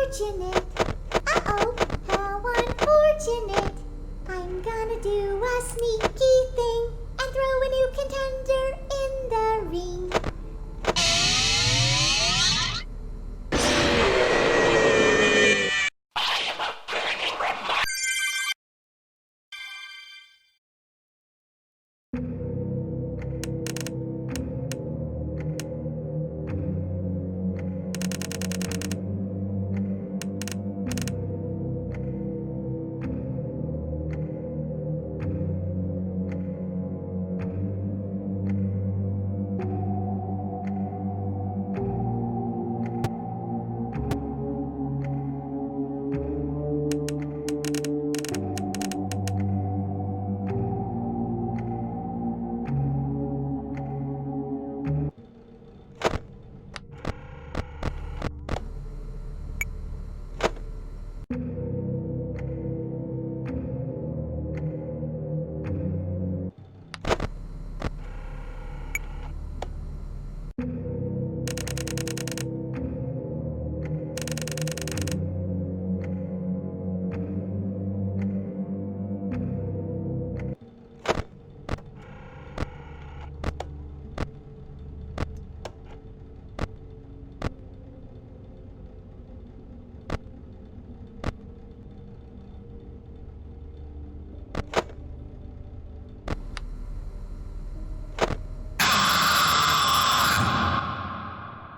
unfortunate. Uh-oh, how unfortunate. I'm gonna do a sneaky thing and throw a new contender in the ring.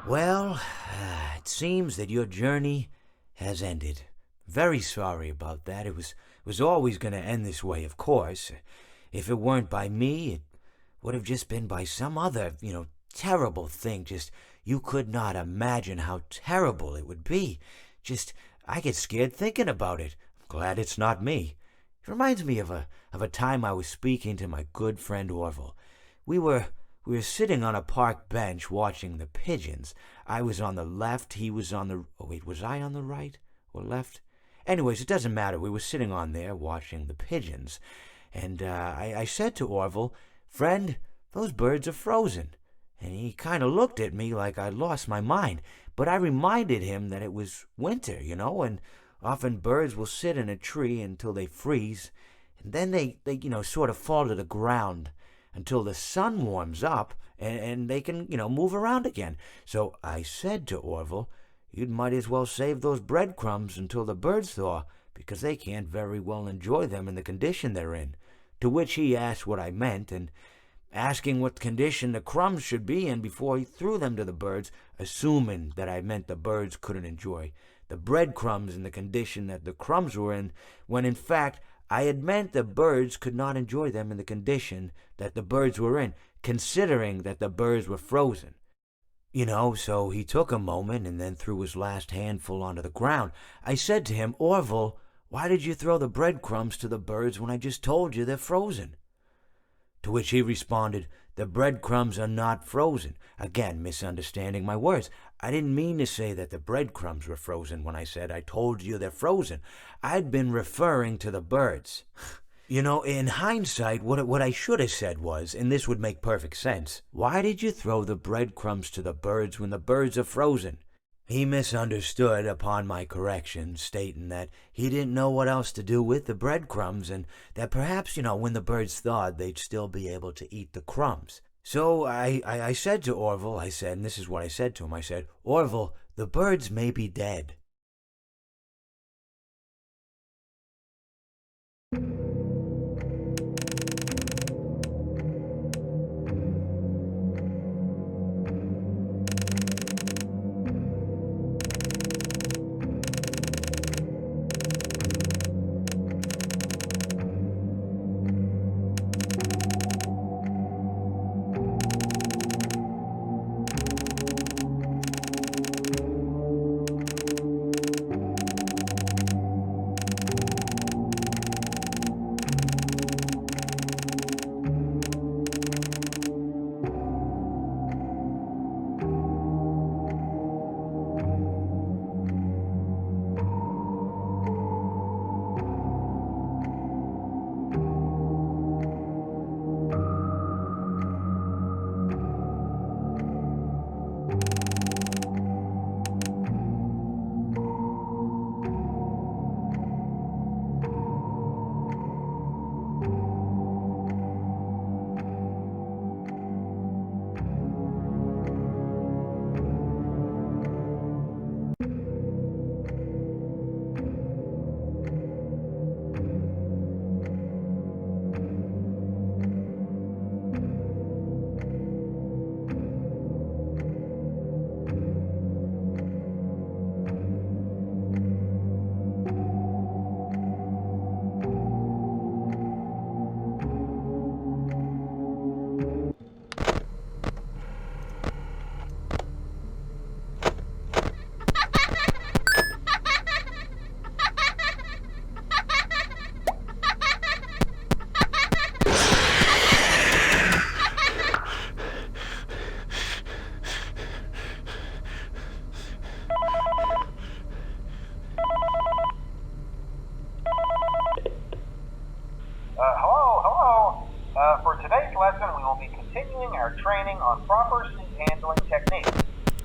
Well, it seems that your journey has ended. Very sorry about that. It was always going to end this way, of course. If it weren't by me, it would have just been by some other, terrible thing. Just, you could not imagine how terrible it would be. Just, I get scared thinking about it. I'm glad it's not me. It reminds me of a time I was speaking to my good friend Orville. We were sitting on a park bench watching the pigeons. I was on the left, he was on the... Oh, wait, was I on the right or left? Anyways, it doesn't matter. We were sitting on there watching the pigeons. And I said to Orville, "Friend, those birds are frozen." And he kind of looked at me like I'd lost my mind. But I reminded him that it was winter, and often birds will sit in a tree until they freeze. And then they sort of fall to the ground until the sun warms up and they can, move around again. So I said to Orville, "You might as well save those breadcrumbs until the birds thaw, because they can't very well enjoy them in the condition they're in." To which he asked what I meant, and asking what condition the crumbs should be in before he threw them to the birds, assuming that I meant the birds couldn't enjoy the breadcrumbs in the condition that the crumbs were in, when in fact I had meant the birds could not enjoy them in the condition that the birds were in, considering that the birds were frozen. So he took a moment and then threw his last handful onto the ground. I said to him, "Orville, why did you throw the breadcrumbs to the birds when I just told you they're frozen?" To which he responded, "The breadcrumbs are not frozen." Again, misunderstanding my words. I didn't mean to say that the breadcrumbs were frozen when I said I told you they're frozen. I'd been referring to the birds. In hindsight, what I should have said was, and this would make perfect sense, "Why did you throw the breadcrumbs to the birds when the birds are frozen?" He misunderstood upon my correction, stating that he didn't know what else to do with the breadcrumbs, and that perhaps, when the birds thawed, they'd still be able to eat the crumbs. So I said to Orville, and this is what I said to him, I said, "Orville, the birds may be dead." are training on proper seat handling techniques.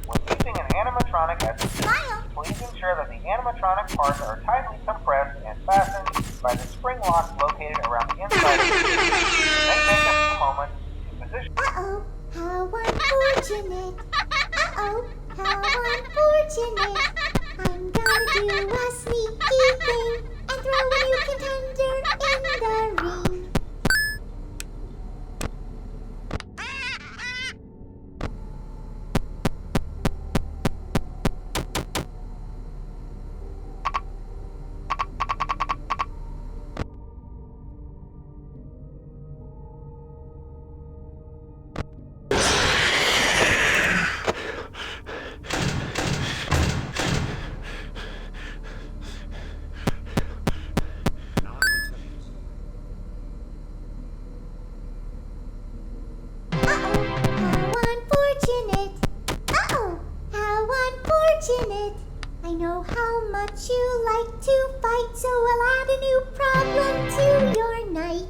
When using an animatronic as a seat, please ensure that the animatronic parts are tightly compressed and fastened by the spring locks located around the inside of the seat. It may take a few moments to position. Uh-oh, how unfortunate. Uh-oh, how unfortunate. I'm gonna do a sneaky thing and throw a new contender in the ring. I know how much you like to fight, so I'll add a new problem to your night.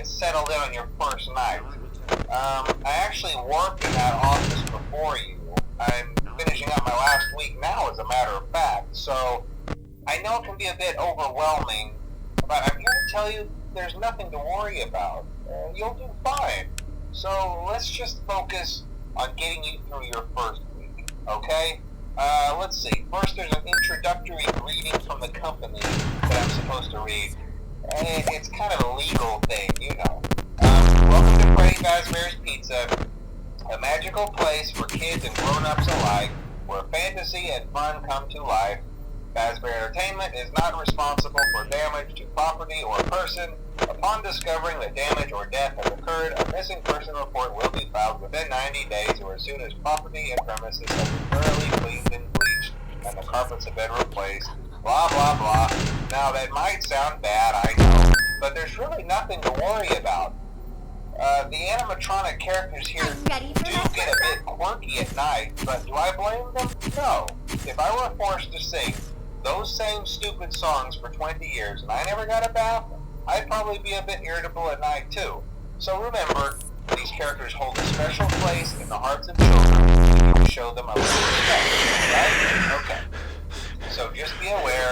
Settled in on your first night. I actually worked in that office before you. I'm finishing up my last week now, as a matter of fact, so I know it can be a bit overwhelming, but I'm here to tell you there's nothing to worry about. You'll do fine. So let's just focus on getting you through your first week, okay? Let's see. First, there's an introductory greeting from the company that I'm supposed to read. It's kind of a legal thing, you know. Welcome to Freddy Fazbear's Pizza, a magical place for kids and grown-ups alike, where fantasy and fun come to life. Fazbear Entertainment is not responsible for damage to property or person. Upon discovering that damage or death has occurred, a missing person report will be filed within 90 days or as soon as property and premises have been thoroughly cleaned and bleached and the carpets have been replaced. Blah, blah, blah. Now, that might sound bad, I know, but there's really nothing to worry about. The animatronic characters here do get a bit quirky at night, but do I blame them? No. If I were forced to sing those same stupid songs for 20 years and I never got a bath, I'd probably be a bit irritable at night, too. So remember, these characters hold a special place in the hearts of children. You can show them a little respect, right? Okay. So just be aware